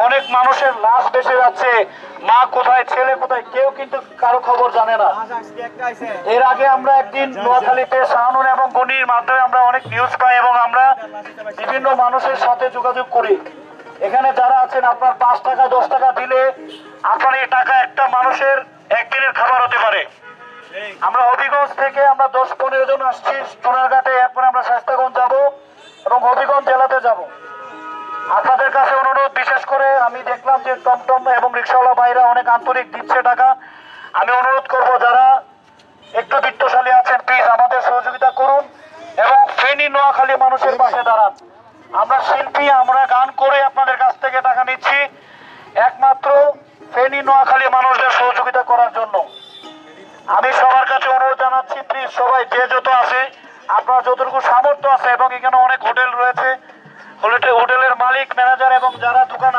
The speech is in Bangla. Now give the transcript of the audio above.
অনেক মানুষের লাশ ভেসে যাচ্ছে, মা কোথায় ছেলে কোথায় কেউ কিন্তু কারো খবর জানে না। এর আগে আমরা একদিন নোয়াখালীতে শাহানুর এবং গনির মাধ্যমে আমরা অনেক নিউজ পাই এবং আমরা বিভিন্ন মানুষের সাথে যোগাযোগ করি। এখানে যারা আছেন আপনার 5 টাকা 10 টাকা দিলে আপনার এই টাকা একটা মানুষের একদিনের খাবার হতে পারে। আমরা হবিগঞ্জ থেকে আমরা 10-15 জন আসছি সোনারঘাটে, এরপরে আমরা শায়েস্তাগঞ্জ যাব এবং হবিগঞ্জ জেলাতে যাব। আপনাদের কাছে অনুরোধ, বিশেষ করে আমি দেখলাম যে টমটম এবং রিক্সাওয়ালা ভাইরা অনেক আন্তরিক দিচ্ছে টাকা। আমি অনুরোধ করব যারা একটু বিত্তশালী আছেন প্লিজ আমাদের সহযোগিতা করুন এবং ফেনী নোয়াখালী মানুষের পাশে দাঁড়ান। আমরা শিল্পী, আমরা গান করে আপনাদের কাছ থেকে টাকা নিচ্ছি একমাত্র ফেনী নোয়াখালী মানুষদের সহযোগিতা করার জন্য। আমি সবার কাছে অনুরোধ জানাচ্ছি প্লিজ সবাই যে যত আছে আপনার যতটুকু সামর্থ্য আছে এবং এখানে